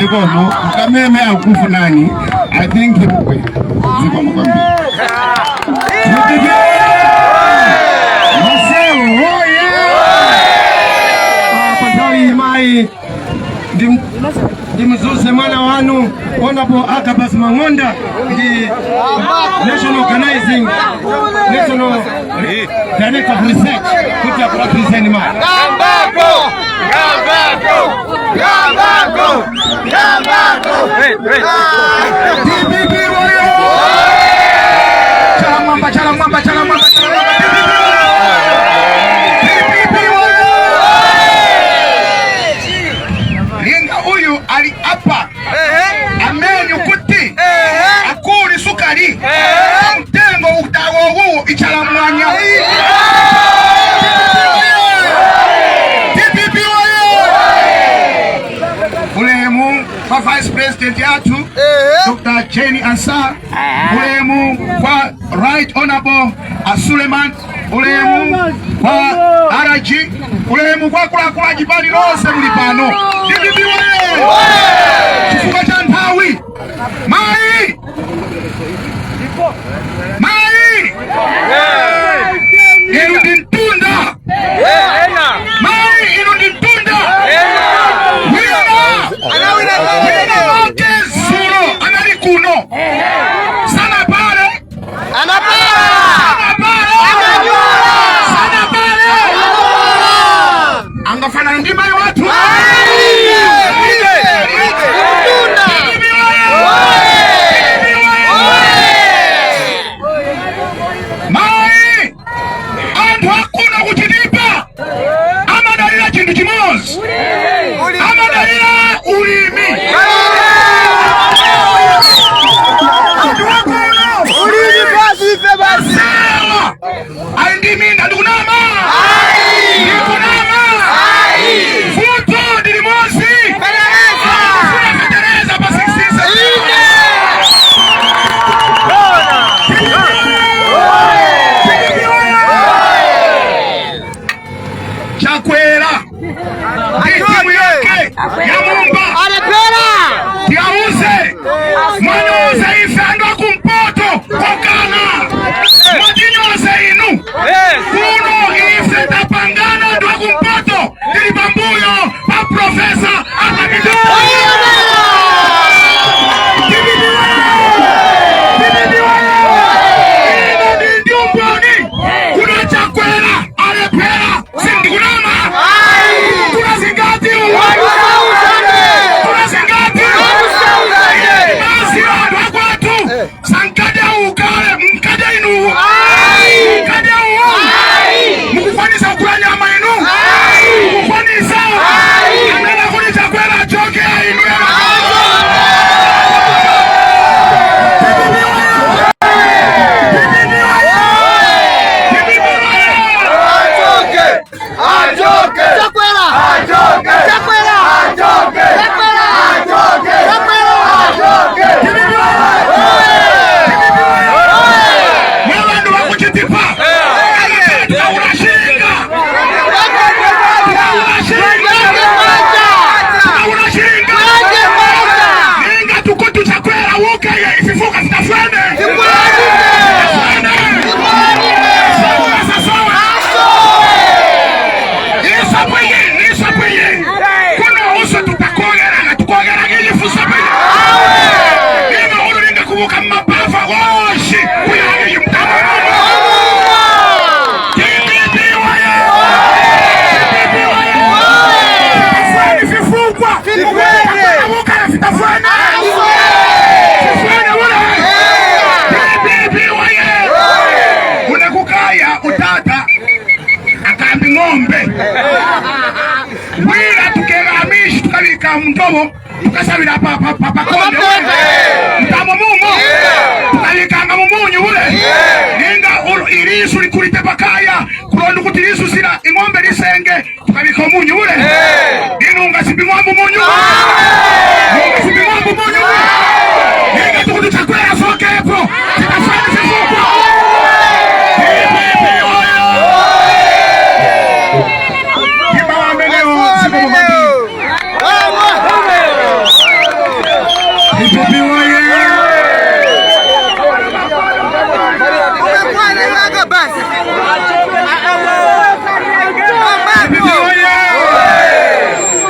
Kono ukameme akufu nani I think ziko mkwambi Maseo hoya Pazawi mai Dimuzuse mwana wanu Honorable Agabus Mang'onda the National Organizing National Director of Research kuja kurepresent mai Gambako! DPP warrior! Chala mwamba DPP warrior! Linga huyu aliapa amenyu kuti akuri sukari mtengo utawo huu ichala mwanya Vice President yatu Dr. Jenny Ansah, ulemu kwa Right Honorable Suleiman, ulemu kwa RG, ulemu kwa kula jibani rose mulipano. DPP wewe! Kifuka cha Ntawi! Mai! Irudi Ntunda! Mai irudi Ntunda! Angafana ndima ya watu mai andu hakuna kujinipa ama dalila chindu kimozi ama dalila ulimi aindimi ndukunama Futo dilimosi Federeza pa 16 Chakwera timu yake ya Mumba Tiauze Mwanyoze ifendo kumpoto Kokana Mwajinyoze inu Kuno ife tapangana Dwa kumpoto Dilibambuyo Pa profesa Atakido Kuna Chakwera Alepera Sindikunama Kuna Zingati Kuna Zingati Masi wadwa kwatu Sankade ukale Mkade inu Mkade Mkufwanisa ukula nyama inu Mkufwanisa Amena kuni Chakwera choke inu Wira tukeramishi tukabika mdomo tukasabira papa konde mtamo mumo tukabikanga mumunyu ule ninga irisu likulite bakaya kurondu kuti irisu sira ingombe lisenge tukabika mumunyu ule ninunga sibimwambu munyu ninga tukutu Chakwera sokepo tikafani sifukwa DPP oye! DPP oye!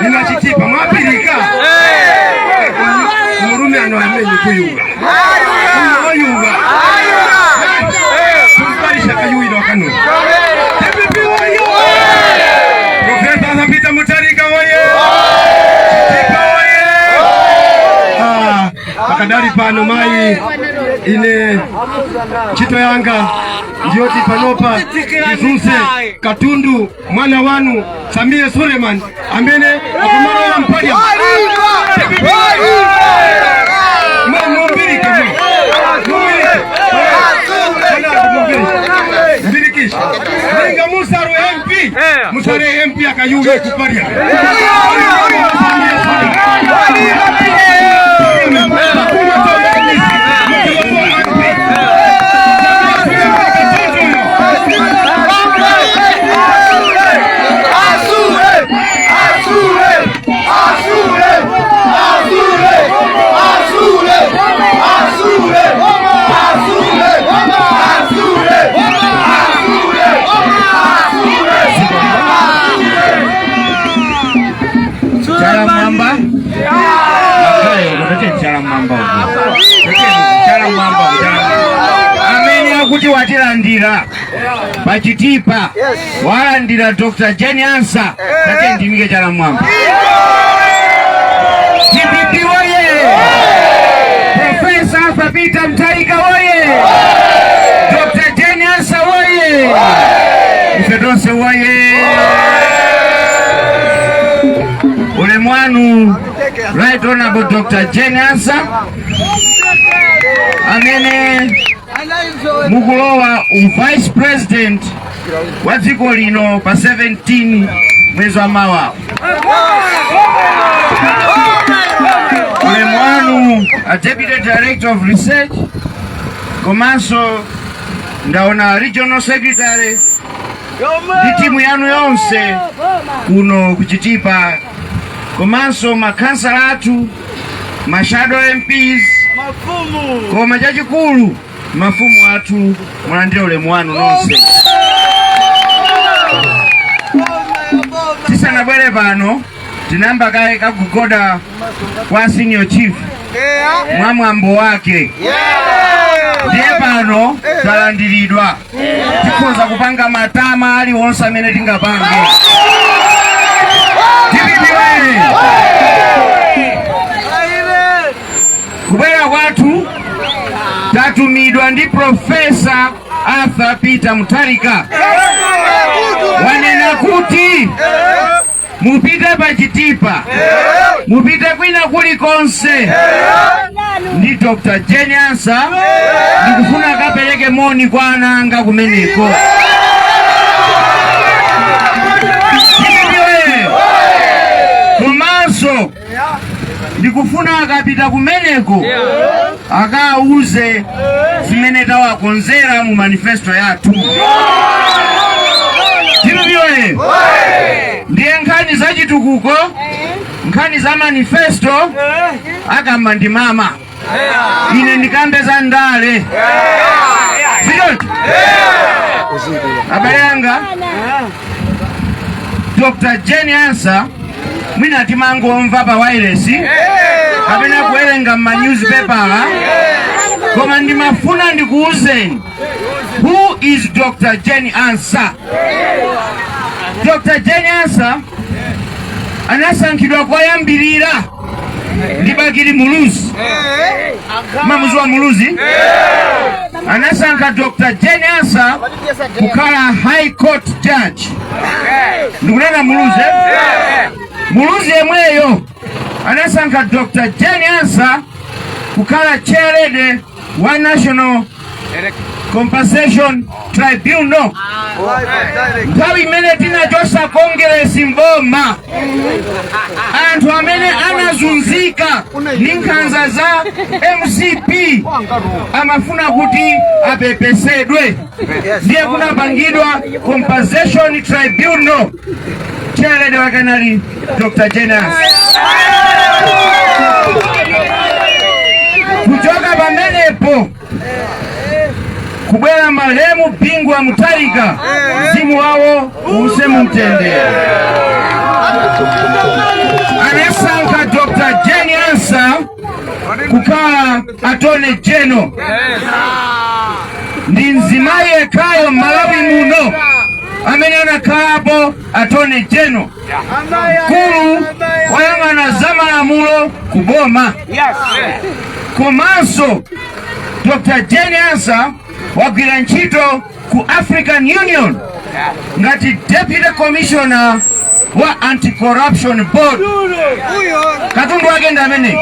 Ninachitipa mapirika. Murume anoamenye kuyuga. Kuyuga. Kumbalisha kayuida kanu. DPP oye! Profesa Peter Mutharika oye! Chitipa oye! Akadari pano mai ine chito yanga ndioti panopa Kizuse Katundu mwana wanu Samia Suleiman amene akumara mpadia mbirikisha Nenga Musaru MP Musare MP akayuge kupadia kuti watilandira pachitipa walandira Dr. Jane Ansah tate ndimike chala mwamba DPP oye Profesa Peter Mutharika oye Dr. Jane Ansah oye Mfedonse oye ule mwanu Right Honorable Dr. Jane Ansah amene mukulowa Vice President wa dziko lino pa 17 mwezi wa Mawa. Ule mwanu a Deputy Director of Research komanso ndaona Regional Secretary ndi timu yanu yonse kuno kuchitipa komanso makansala atu mashadow MPs koma chachikulu mafumu atu mulandire ulemu wanu nonse. Tisanabwere pano tinamba kae kakugoda kwa Senior Chief mwamwambo wake ndiye pano talandiridwa tikhoza kupanga matama ali wonse amene tingapange. Kubwera kwathu tatumidwa ndi Profesa Peter Mutharika wanena kuti mupite pachitipa mupite kwina kulikonse ndi Dr. Jane Ansah ndikufuna kapereke moni kwa ananga kumeneko. Komanso ndikufuna akapita kumeneko akauze zimene tawakonzera mu manifesto yathu. Tibibyoye ndiye nkhani za chitukuko nkhani za manifesto akamba ndi mama ine ndikambe za ndale zidoti abale yanga Dr. Jane Ansah mwina timangomva pa wireless kapena kuwerenga ma newspaper koma ndimafuna ndikuuzeni who is Dr. Jane Ansah. Dr. Jane Ansah anasankhidwa koyambirira ndi Bakiri Muluzi mamuzi wa Muluzi anasankha Dr. Jane Ansah kukhala High Court Judge. Ndikunena Muluzi Muluzi yemweyo anasankha Dr. Jane Ansah kukhala chairlady wa National Compensation Tribunal. Nthawi imene tinachosa Congress mboma anthu amene anazunzika ndi nkhanza za MCP amafuna kuti apepesedwe ndiye kunapangidwa Compensation Tribunal. Chairlady wakanali Dr. Jane Ansah. Kongo kubwera malemu Bingwa Mutharika mzimu wawo usemu mtende. Anasanka Dr. Jane Ansah kukala Attorney General ndi nzimaye kayo Malawi muno amene anakalapo Attorney General kulu wayang'ana zamalamulo kuboma. Komanso Dr. Jane Ansah wagwira ntchito ku African Union ngati Deputy Commissioner wa Anti-Corruption Board. Katundu wake ndi amene.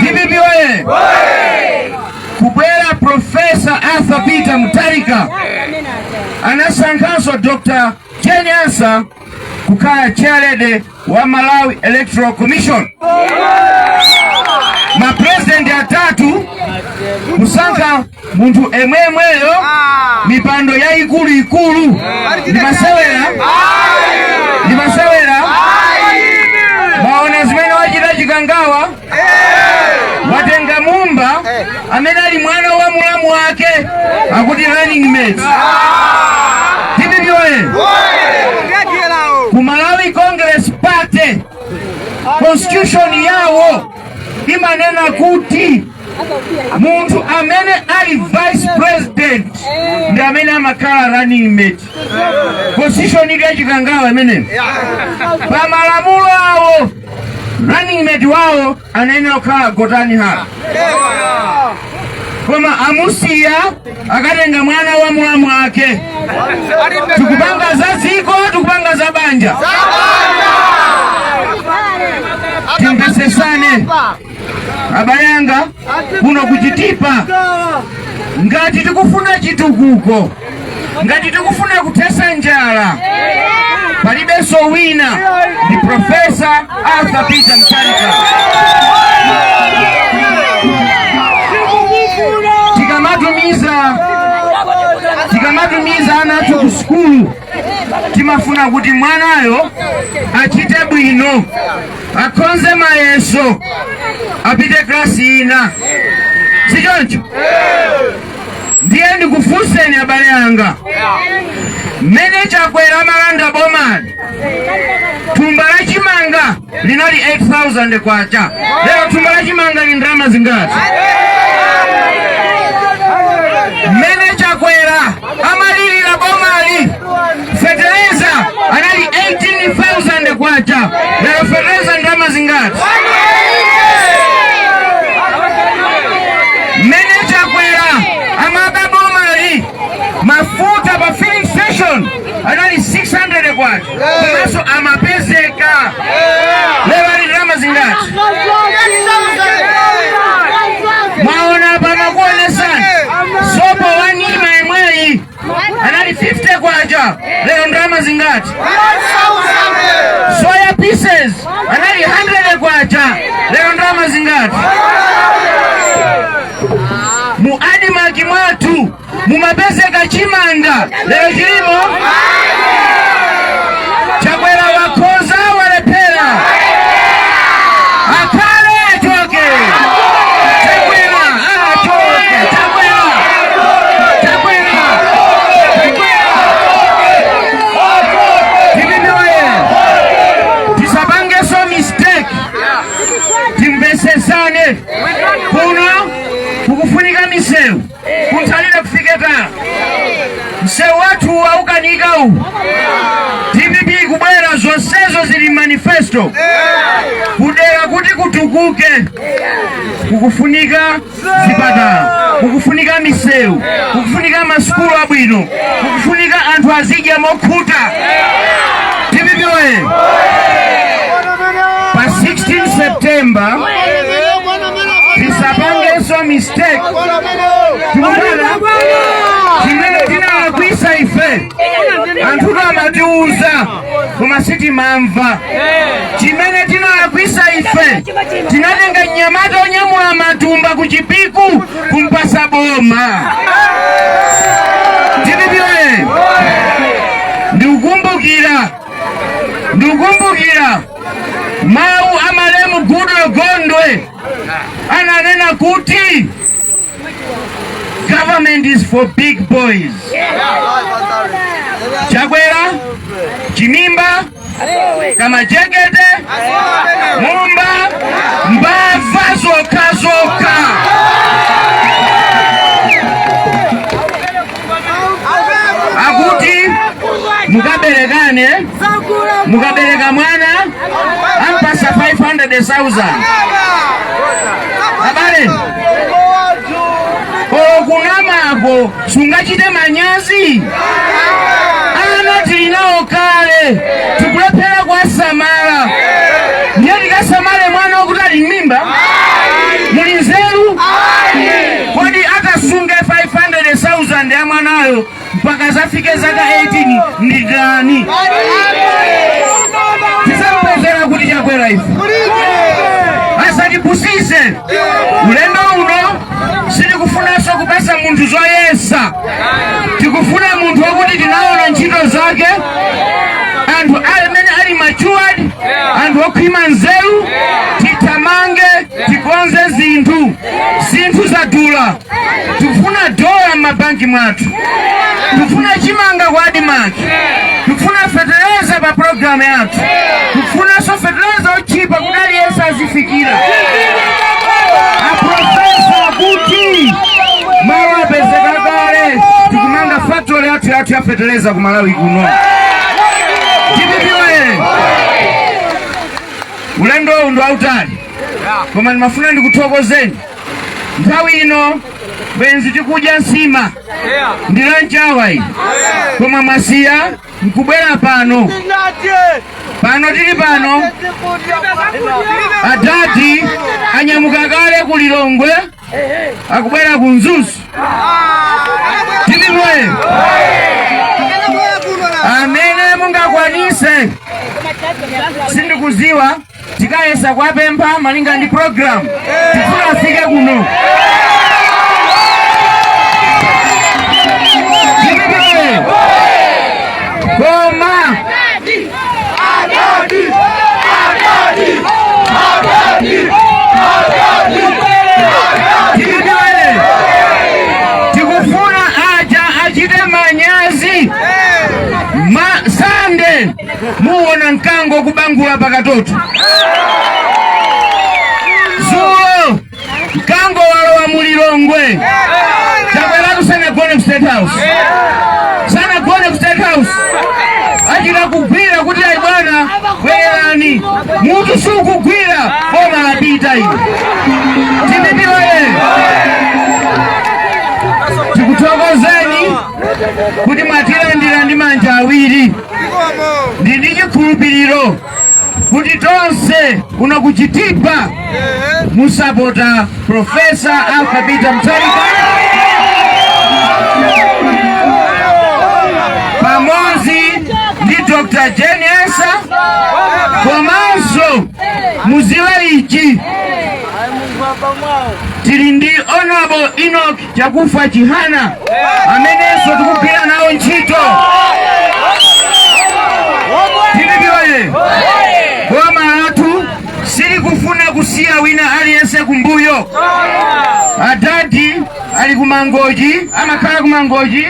DPP waye kubwera Professor Arthur Peter Mutharika anasankhanso Dr. Jane Ansah kukhala chairlady wa Malawi Electoral Commission. Mapresident atatu kusankha munthu emwemweyo mipando ya ikulu ndimasewera maona zimene wachita chikangawa watenga mumba amene ali mwana wa mulamu wake akuti running mate. Tipipyoye ku Malawi Congress Party constitution yawo imanena kuti munthu amene ali vice president ndi amene amakhala running mate. Constitution ya chikangawa imene pa malamulo awo running mate wawo anayenera kukhala Gotani Hala, koma amusiya akatenga mwana wa mulamu wake. Tikupanga za ziko, tikupanga za banja. Timpesesane abayanga kuno kuchitipa ngati tikufuna chitukuko, ngati tikufuna kutesa njala, palibenso wina ndi Professor Arthur Peter Mutharika. Tikamatumiza ana athu ku skulu timafuna kuti mwanayo achite bwino, akonze mayeso, apite klasi ina. Sichoncho? Ndiye ndikufunseni abale anga, mmene Chakwera amalanda bomali thumba la chimanga linali 8,000 kwacha, lero thumba la chimanga li ndalama zingati? Mmene Chakwera amalilira bomali fertilizer anali 18,000 kwacha, lero fertilizer ndalama zingati? Mmene Chakwera amaba bomali mafuta pa filling station anali 600 kwacha, komanso amapezeka, lero ali ndalama zingati? Maona pamakuonesani sopo wanima imweyi anali 50 kwacha, lero ndalama zingati? Soya pieces anali 100 kwacha, lero ndalama zingati? Mu Adimaki mwatu mumapezeka chimanga, lero chilimo? Chakwera wakoza walepera akale atoke. Chakwera atoke. Chakwera Tipipyoye tisapange so mistake, timbesesane kuno kukufunika misewu kutalile kufiketa msewu watu waukanika uwu. DPP kubwera zonsezo zili manifesto kudera kuti kutukuke, kukufunika zipatala, kukufunika misewu, kukufunika masukulu abwino, kukufunika anthu azidya mokhuta. Tipipyoye pa 16 September tisapangeso mistake. Chimene tinalakwisa ife anthu amatiuza koma sitimamva. Chimene tinalakwisa ife tinatenga mnyamata onyamula matumba ku Chipiku kumpasa boma. Tipipyoye ndikukumbukira mawu amalemu Goodluck Gondwe ananena kuti government is for big boys. Chakwera, Chimimba, Kamajegete, Mumba, mbava zoka zoka. Akuti mukaberekane, mukabereka mwana ampasa 500,000. Abale okunamako sungachite manyazi anati inawo kale tikulephera kwa samala nyeri kasamale mwana okutali mimba muli nzeru kodi atasunge 500,000 ya mwanayo mpaka zafike zaka 18 ndani tisapezera kuti Chakwera ife asatipusise ulendo uno sitikufunanso kupasa munthu zoyesa tikufuna munthu wokuti tinaona ntchito zake anthu amene ali matured anthu okhwima nzeru titamange tikonze zinthu zadula tikufuna dola m'mabanki mwathu tikufuna chimanga kwa adimaki tikufuna feteleza pa programu yathu tikufunanso feteleza ochipa kuti aliyense azifikira aprofesa kuti malo apezeka kale tikumanga factory yathu ya feteleza ku Malawi kuno tipipiwe ulendo ndo autali koma ndimafuna ndikuthokozeni nthawi ino benzi tikuja nsima ndilo nchawa iyi koma mwasiya nkubwera pano tili pano adadi anyamuka kale ku Lilongwe akubwera ku Nzuzu tilimwe amene mungakwanise sindikuziwa tikayesa kwapempha malinga ndi program tifuna afike kuno koma tikufuna aja achite manyazi Sande muwona nkango kubangula pakatoto zulo nkango walowa mu Lilongwe Chakwera sanagone ku State House sanagone ku State House achita kugwira kuti ayi bwana bwerani mutu sukugwira koma apita iyo tipipiwe tikuthokozeni kuti mwatilandira ndi manja awiri ndi chikhulupiriro kuti tonse kuno kuchitipa musapota Profesa Alpha Peter Mutharika pamodzi ndi Dr. Jane Esa komanso muziwe ichi tili ndi Honorable Enoch Chakufa Chihana amenenso tikugwira nawo ntchito tilipiwe boma lathu silikufuna kusiya wina aliyense kumbuyo adadi ali kumangoji amakhala kumangoji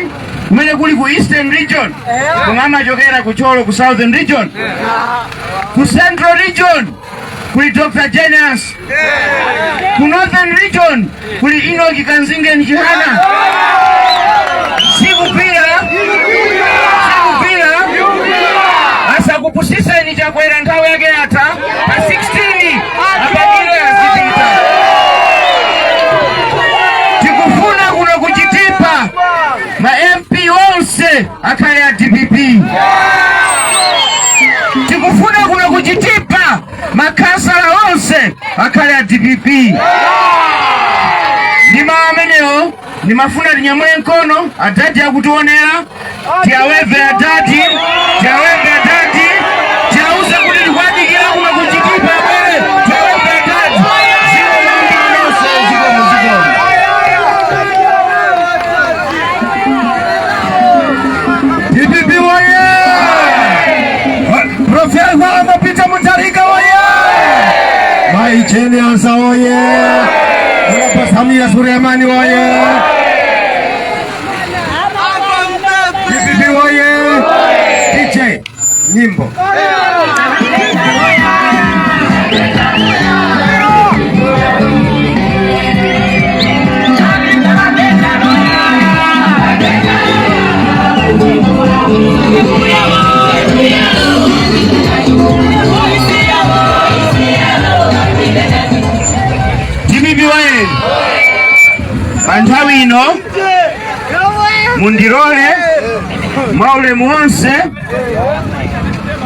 kumene kuli ku Eastern Region koma amachokera ku Cholo ku Southern Region ku Central Region kuli Dr. Jenius ku Northern Region kuli Enoch Kanzingen Chihana sikupira asa kupusiseni Chakwera nthawi yake yatha pa 16 apakiro yazipita tikufuna kuno kuchitipa ma MP onse akhale a DPP tikufuna kuno kuchitipa makhansala onse akhale a DPP ndima amenewo ndimafuna tinyamule mkono adadi akutionera tiaweve adadi tiauze kuti tikwadikira kuno kuchitipa bwere tiaweve adadi ziko mambo nonse ziko muziko DPP woye Profesa Peter Mutharika woye Hai Jeni Hansa oye! Bapak Samia Suryamani oye! DPP oye! DJ nyimbo. Panthawi ino mundirole mwaule muonse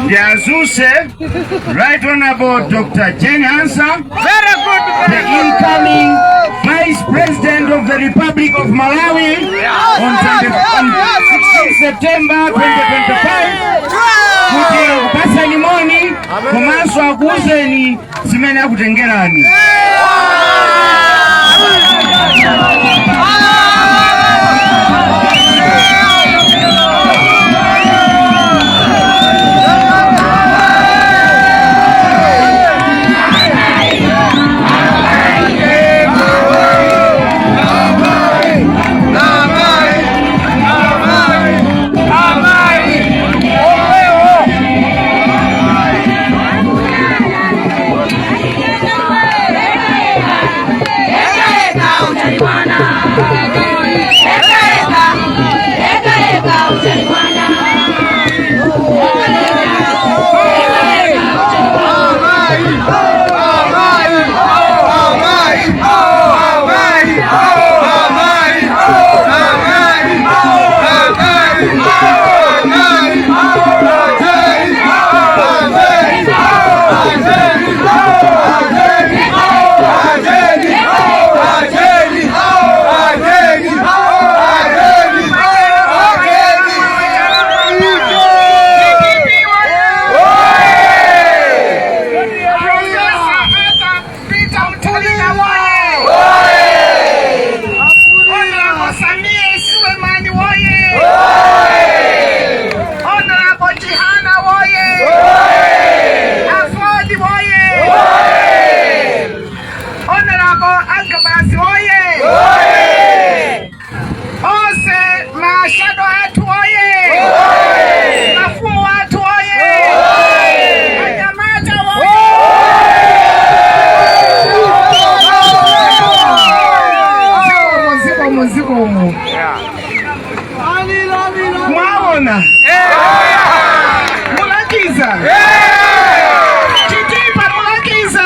ndiazuse Right Honorable Dr. Jeni Hansa, the incoming Vice President of the Republic of Malawi on 16 September 2025. Kuti kupasani moni komanso akuuzeni zimene akutengerani. Mwaona? Mulakiza? Chitipa mulakiza?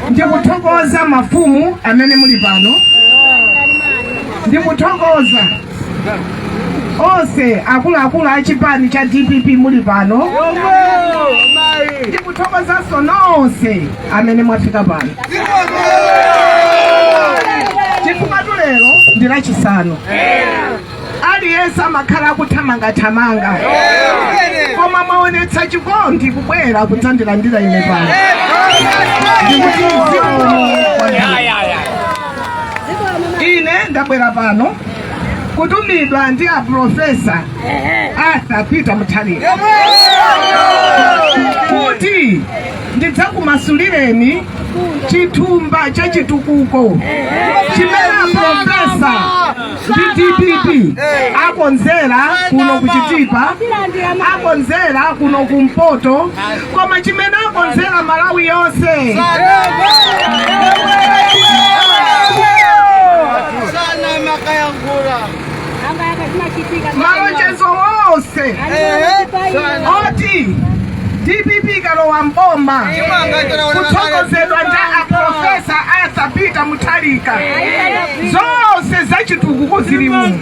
Ndikutongoza mafumu amene muli pano. Ndikutongoza ose akulu achipani cha DPP muli pano. Ndikutongoza nonse amene mwafika pano. Chifukwa lero ndi lachisanu. Aliyense amakhala akuthamangathamanga. Koma maonetsa chikondi kubwera kudzandilandira ine pano. Ine ndabwera pano kutumidwa ndi a Professor Arthur Peter Mutharika kuti ndidzakumasulireni chithumba cha chitukuko chimene Professor ndi DPP akonzera kuno kuchitipa, akonzera kuno kumpoto, koma chimene akonzera Malawi yonse. Malonjezo wose oti DPP kalowa mboma kuthokozedwa ndi a Professor Arthur Peter Mutharika, zonse zachitukuko zili muno.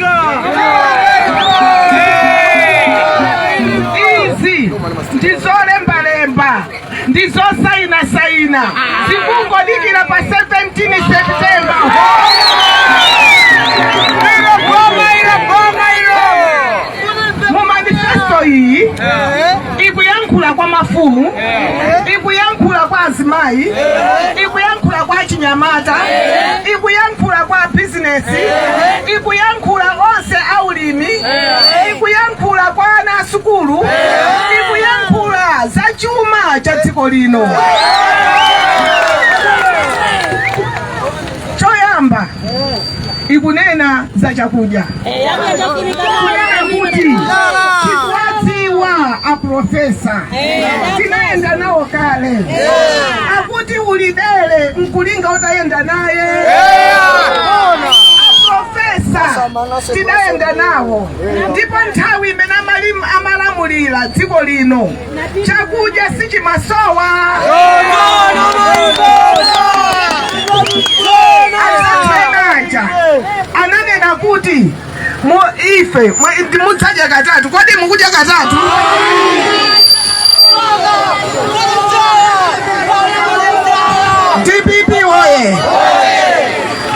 Izi ndizolembalemba ndizosayina zikungodikira pa 17 September. Mumanifesto iyi ikuyankhula kwa mafumu, ikuyankhula kwa azimayi, ikuyankhula kwa chinyamata, ikuyankhula kwa business, ikuyankhula onse aulimi, ikuyankhula kwa ana sukulu, ikuyankhula za chuma cha dziko lino. Choyamba ikunena za chakudya. Kunena kuti tikwadziwa aprofesa tinaenda nawo kale akuti ulidele mkulinga utayenda naye. Aprofesa tinaenda nawo ndipo nthawi imene amalamulira dziko lino chakudya sichimasowa. Ananena kuti ife mudzaja katatu. Kodi mukudya katatu? DPP oye!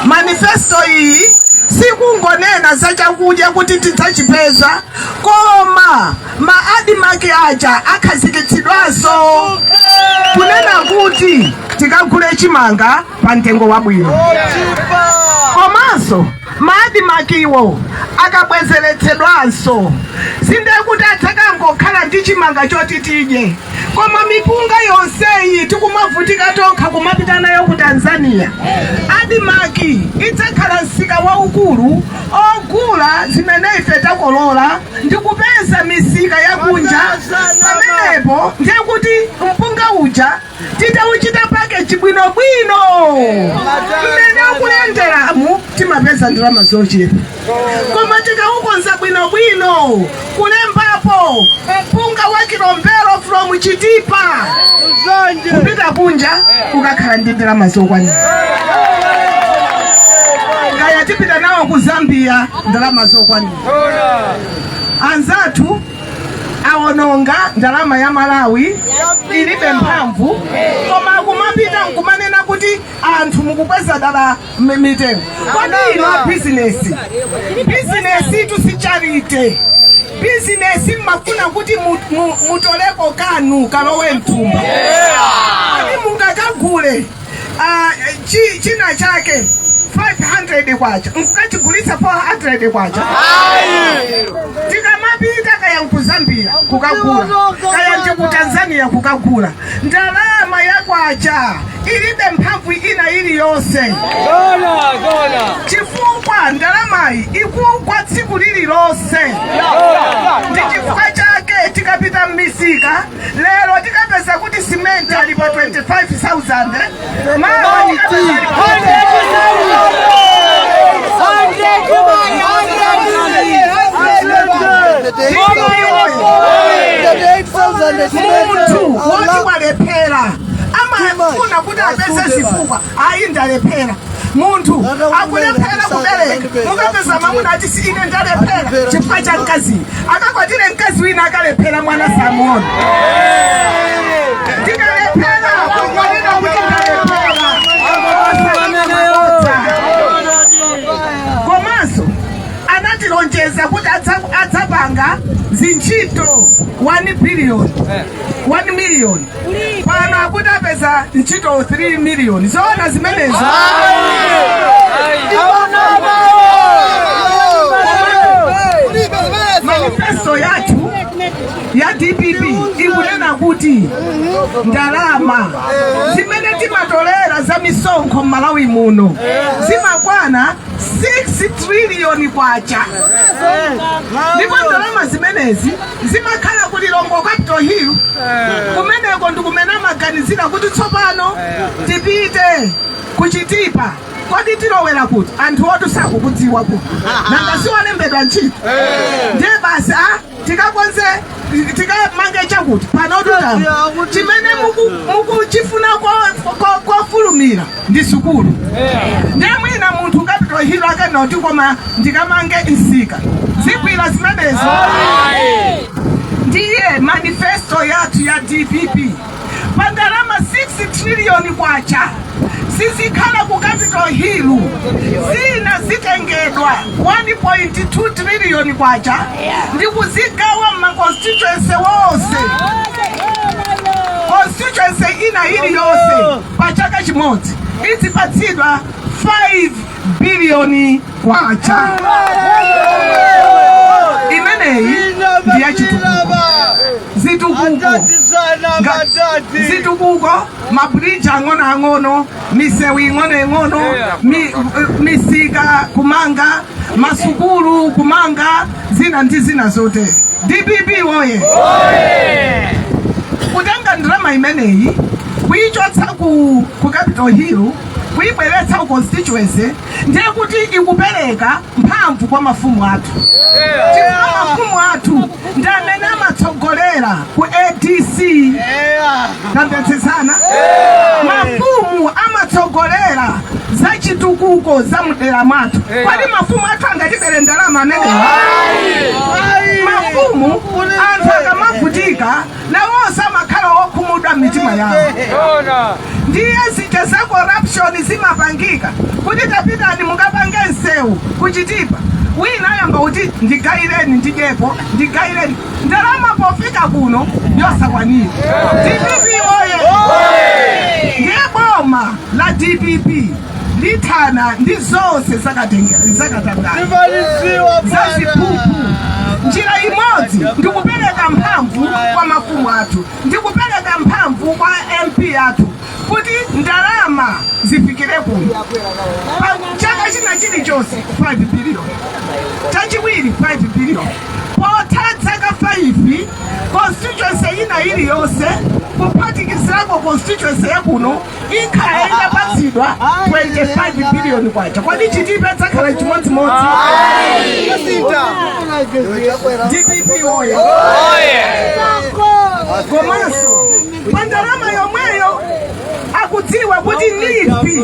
Manifesto iyi sikungonena za chakudya kuti tidzachipeza, koma maadimaki aja akhazikitsidwanso kunena kuti tikagule chimanga pa mtengo wabwino. Komanso maadimakiwo akabwezeretsedwanso sindekuti adzakangokhala ndi chimanga choti tidye, koma mipunga yonseyi tikumavutika tokha kumapita nayo ku Tanzania. Adimaki idzakhala msika waukulu ogula zimene ife takolola ndi kupeza misika yakunja. Pamenepo ndiye kuti mpunga uja titauchita package bwinobwino mmene ukulenderamu timapeza ndalama zochepa, koma tikaukonza bwinobwino kulembapo mpunga wa kilombero from Chitipa kupita kunja ukakhala ndi ndalama zokwanira. Kaya tipita nawo ku Zambia ndalama zokwanira. Anzathu awononga ndalama ya Malawi ilibe mphamvu, koma kumapita nkumanena kuti anthu mukukweza dala mitengo. Kodi ino business tusicharite. Business mafuna kuti mutoleko kanu kalowe mtumba. Kodi mungakagule china chake 500 kwacha mukachigulisa 400 kwacha. Tikamapita kaya ku Zambia kukagula, kaya nje ku Tanzania kukagula, ndalama ya kwacha ilibe mphamvu ina iliyonse. Chifukwa ndalamayi ikugwa tsiku lililonse. Ndi chifukwa chake tikapita m'misika lero tikapeza kuti simenti ali pa 25,000, mawa tikapeza ali muntu woti walepera amafuna kuti apeze chifukwa ayi ndalepera. Muntu akulepera kubereka mukapeza mamuna ati si ine ndalepera chifukwa cha mkazi akakwatire mkazi wina akalepera mwana samuona. Tikalepera kumwanena kuti ndalepera. Komanso anatilonjeza kuti adzapanga zinchito 1 million. Pano akuti apeza ntchito 3 million. Zona zimenezo. Manifesto yathu ya DPP ikunena kuti ndalama zimene timatolera za misonkho Malawi muno zimakwana 6 trillion kwacha. Ndipo ndalama zimenezi zimakhala kuti Longo Capital Hill kumeneko ndikumene maganizira kuti tsopano tipite ku Chitipa. Kodi tilowera kuti anthu otu sakukudziwa kuti nanga siwalembedwa ntchito. Ndiye basi tikakonze tikamange chakuti panotutama chimene mukuchifuna kofulumira ndi sukulu. Ndiye mwina munthu Capital Hill akanoti koma ndikamange nsika zigwira zimenezo. Ndiye manifesto yathu ya DPP pa ndalama 6 trillion kwacha sizikhala ku Capital Hill zina zitengedwa 1.2 trillion kwacha ndi kuzigawa ma-constituency wose. Constituency ina ili yose pa chaka chimodzi izipatsidwa 5 billion kwacha. Imeneyi ndiya chitukuko. Zitukuko mabridge ang'ono misewu ing'ono misika kumanga masukulu kumanga zina zote. DPP woye kutenga ndrama imeneyi kuichotsa ku Capitol Hill kuibweretsa ku constituency ndiye kuti ikupereka mphamvu kwa mafumu athu. Chifukwa mafumu athu ndi amene amatsogolera ku ADC. Tamvetsetsana? Mafumu amatsogolera za chitukuko za mdera mwathu. Kwani mafumu athu angatibere ndalama amene? Mafumu anthu akamavutika nawonso amakhala okhumudwa mitima yawo. Ndiye zija za corruption zimapangika kuti tapitani mukapange nsewu kuchitipa wina ayamba kuti ndigaireni ndijepo ndigaireni ndalama pofika kuno yosakwanira. DPP oye! Ndiye boma la DPP lithana ndi zonse zakatangana zaziphuphu. Njira imodzi ndikupereka mphamvu kwa mafumu athu, ndikupereka mphamvu kwa MP athu kuti ndalama zifikire kuno. Chaka chilichonse 5 billion, chachiwiri 5 billion, potatsaka 5 constituency ina iliyonse kuphatikizirako constituency yakuno ikhala inapatsidwa 25 billion kwacha. Kwani chitipe tsakhala chimodzimodzi? DPP oye! Komanso pandalama yomweyo akudziwa kuti nifi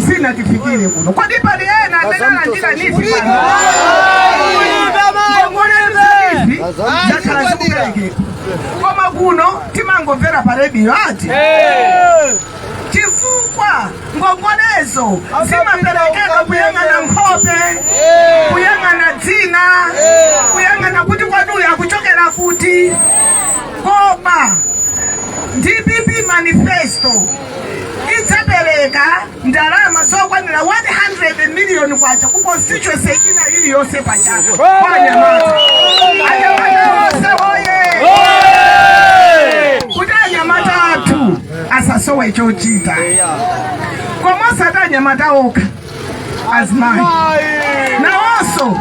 sinatifikire kuno. Kwani pali ena amene andika nifi zakhala zikupereke koma kuno timangomvera pa radio ati chifukwa ngongolezo zimaperekeka kuyang'ana nkhope, kuyang'ana dzina, kuyang'ana kuti kwaduya akuchokera kuti. Koma DPP manifesto idzapereka ndalama zokwanira 100 million kwacha ku constituency ina iliyonse pachaka kwa Anyamata. Anyamata onse oye! Kuti Anyamata athu asasowe chochita. Koma sata Anyamata oka azimayi nawonso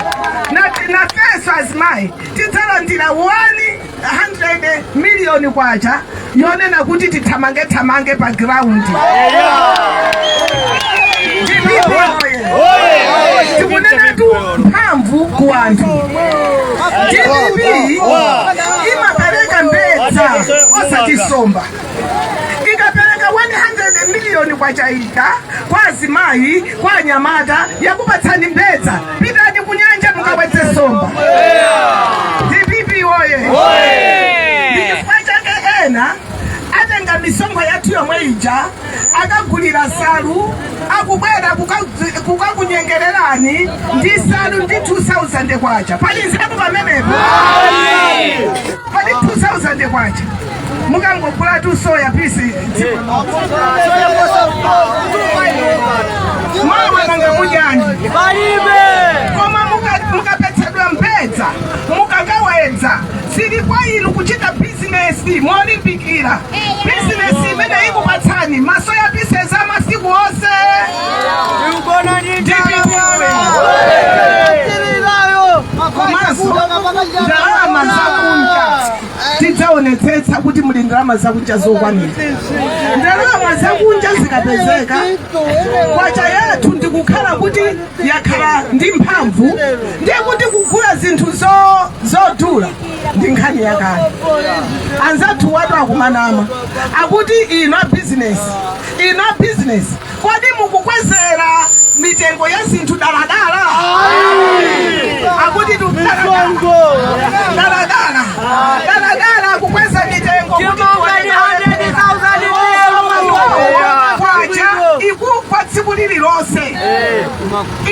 na feso azimayi tidzalandira 100 million kwacha yonena kuti tithamange pa ground. Tikunena tu mphamvu ku anthu. DPP imapereka mbedza osati somba. Ikapereka 100 million kwacha ika kwa azimayi kwa Anyamata yakupatsani mbedza pitani kunyanja mukawetse somba. DPP oye! Ndikifika chake ena atenga misongo yathu yomwe ija akagulira salu akubwera kukakunyengererani ndi salu ndi 2000 kwacha. Pali nzeru pamenepo? Pali 2000 kwacha mukangogula tu soya pisi mama nanga mujani koma mukapetsedwa mbedza mukakawedza sili kwa inu kuchita business molimbikira business imene ikupatsani masoya pisi za masiku onse. Komanso ndalama zakunja tidzaonetsetsa kuti muli ndalama zakunja zokwanira. Ndalama zakunja zikapezeka kwacha yathu ndikukhala kuti yakhala ndi mphamvu ndiye kuti kugula zinthu zodula ndi nkhani yakale. Anzathu watu akumanama akuti ino business kodi mukukwezera mitengo ya zinthu daladala akuti daladala kukweza mitengo kwacha ikupha tsiku lililonse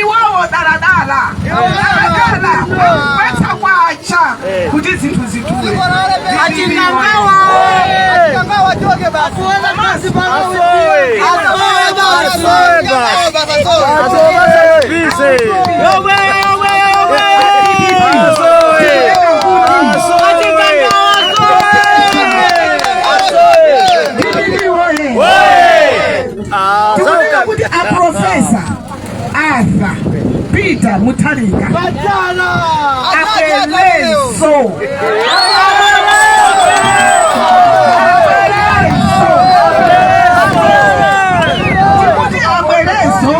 iwawo daladala kwetsa kwa kwacha kuti zinthu zitule. Kuti Profesa Arthur Peter Mutharika apelezo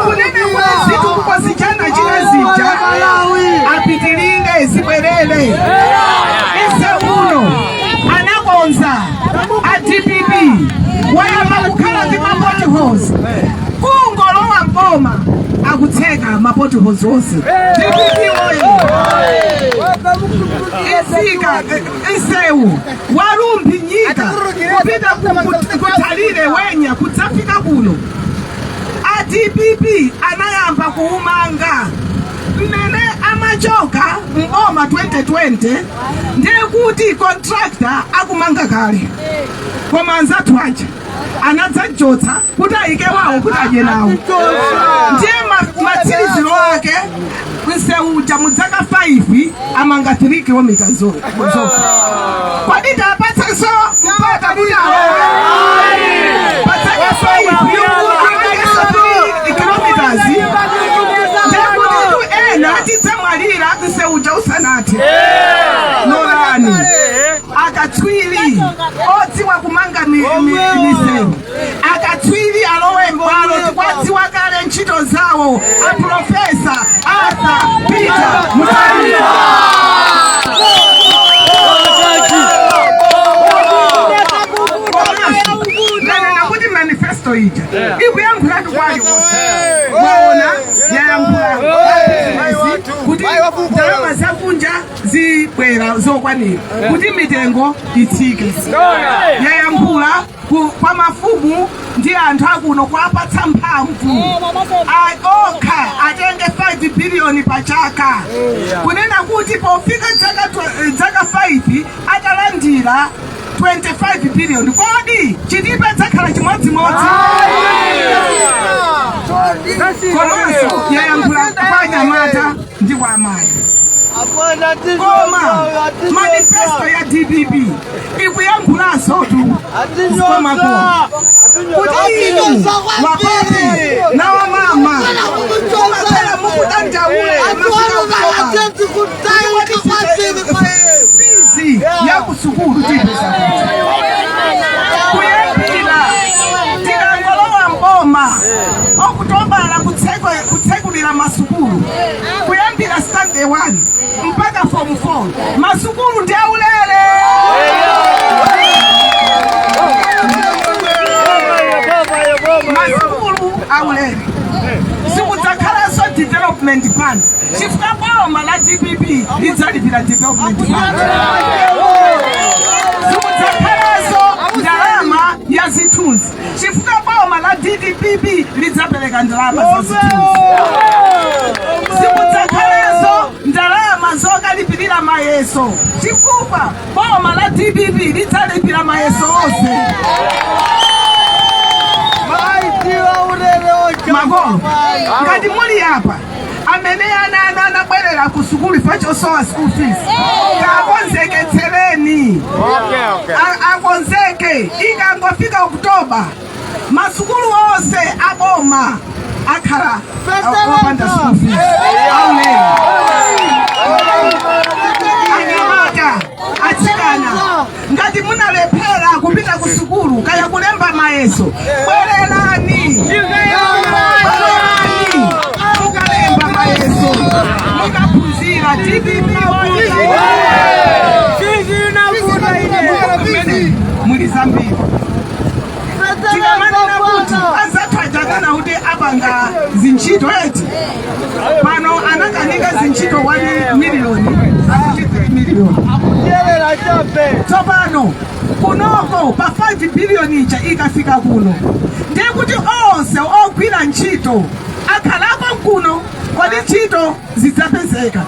kunene zitu kukwazijana chilazija apitilile zibwerele ise uno anakonza DPP wayamba kukhala ndi potholes kungolowa mboma akutseka potholes onse. DPP isika isewu walumbi nyika kupita kuthalile wenya kudzafika kuno. DPP anayamba kuumanga mmene amachoka mboma 2020 ndikuti contractor akumanga kale koma anzathu aja anadzajotsa kuti ayike wawo kuti adye nawo. Ndiye matsiriziro ake kuseuja mudzaka 5 amanga 3 km zoka kwadi tapatsa so mpaka kuyawo patsaka 5 kilometers ndekuti ena atitsamwalira kuseuja usanati nolani akatswiri odziwa kumanga misewu akatswiri alowe mbalo tikwadziwa kale ntchito zawo Profesa Arthur Peter Mutharika. Nakuti manifesto ija ikuyankhula tukwayo waona yayankhula kuti ndalama zakunja zibwera zokwanira kuti mitengo itsike. Yayankhula kwa mafumu ndi anthu akuno kuapatsa mphamvu okha atenge 5 billion pachaka kunena kuti pofika dzaka 5 atalandira 25 billion kodi chitipe dzakhala chimodzimodzi. Komanso yayankhula kwa anyamata ndi kwa amayi. Koma manifesto ya DPP ikuyankhulanso tu komakoma kuti inu wapati na wamama kumakhala mukudandaule fizi ya kusukulu tipesa kuyambira tikangolowa mboma okutobala kutsekulira masukulu kuyambira standard 1 mpaka form 4 masukulu ndi aulere. Masukulu aulere sikudzakhalanso development plan chifukwa boma la DPP lidzalipira development plan. Sikudzakhalanso ndalama ya zithunzi chifukwa boma la DPP lidzapereka ndalama za zithunzi. Sikudzakhalanso ndalama zokalipirira mayeso chifukwa boma la DPP lidzalipira mayeso onse. Magolo ngati muli apa amene ana anabwerera ku sukulu fachosowa school fees kakonzeketsereni. Akonzeke ikangofika Oktoba masukulu onse aboma akhala opanda school fees. Anyamata atsikana ngati munalephera kupita ku sukulu kaya kulemba mayeso bwererani mukalemba mayeso mukaphunzira. DPP muli zambiri tikamanena kuti azathajakana kuti apanga zintchito eti pano anakanika zintchito 1 million akuti 3 million. Tsopano kunoko pa 5 billion ija ikafika kuno ndiye kuti onse ogwira ntchito akhalako kuno kodi ntchito zidzapezeka.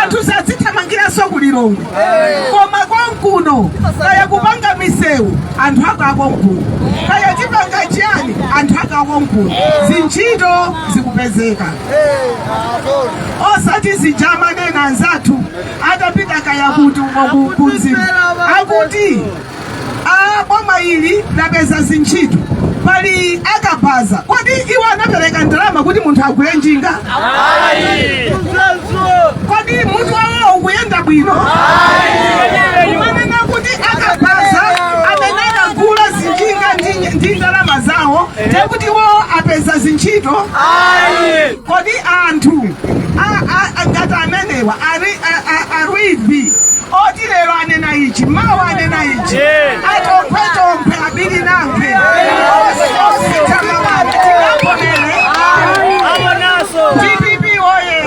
Anthu sadzithamangiranso kulilongwe, koma konkuno kaya kupanga misewu anthu akakonkuno, kaya chipanga chiyani anthu akakonkuno, zintchito zikupezeka. Osati zijamanena anzathu atapita kaya kuti kunzimu akuti boma ili lapeza zintchito pali akabaza. Kodi iwo anapereka ndalama kuti munthu agule njinga? Kodi munthu wawo ukuyenda bwino? Imanena kuti akabaza amene anagula zinjinga ndi ndalama zawo tekuti iwo apeza zintchito? Kodi anthu ngati amenewa arivi oti lero anena ichi mawa anena ichi atomphe abili nampe TPP oye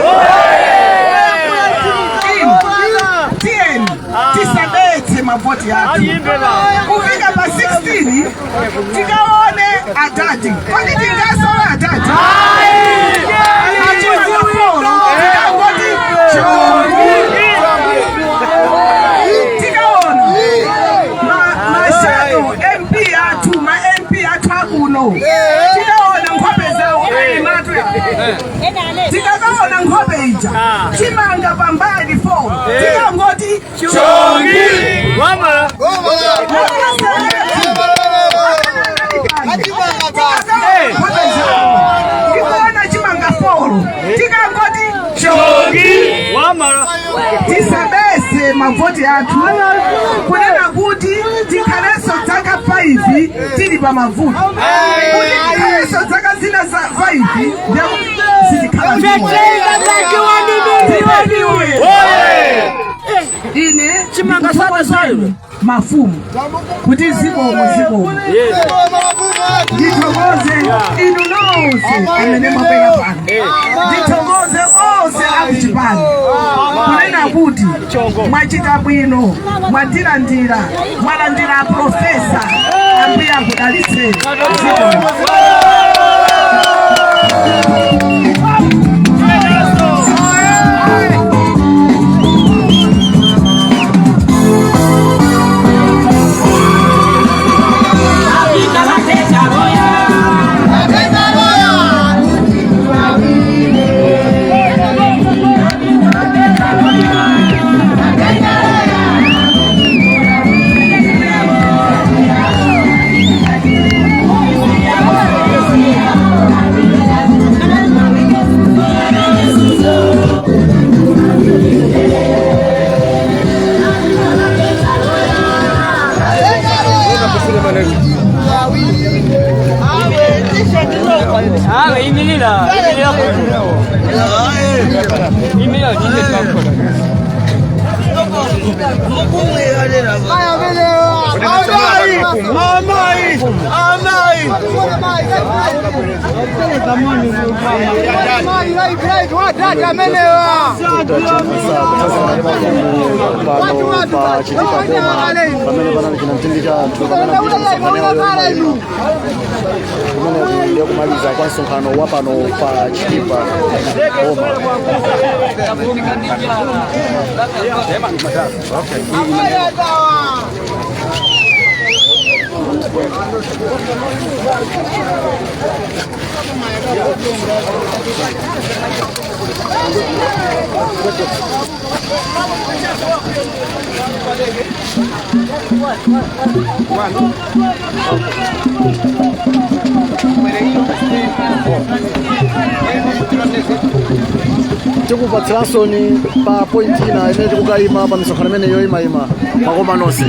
tieni tisabetse mavoti yathu kufika pa 16 tikaone Haddad. Kodi tingasowa Haddad? Tikaona nkhope zawo tikaona nkhope ija chimanga pambali 4 tikangoti chongi mama tikaona chimanga 4 tikangoti chongi mama tisabese mavoti athu kunena kuti tikhalenso dzaka 5 tili pa mavuto, kuti tikhalenso dzaka zina 5 sitikhala ine chimanga sabazayo mafumu kuti zikomo ndithokoze inu nonse amene mwabwera pano, ndithokoze onse akuchipani kunena kuti mwachita bwino, mwatilandira, mwalandira profesa ambuye akudalitseni. kumaliza kwa nsonkhano wa pano pa Chitipa tikupatsiranso ni pa point ina imene tikukayima pa misonkhano imene yoyimayima makoma nonse.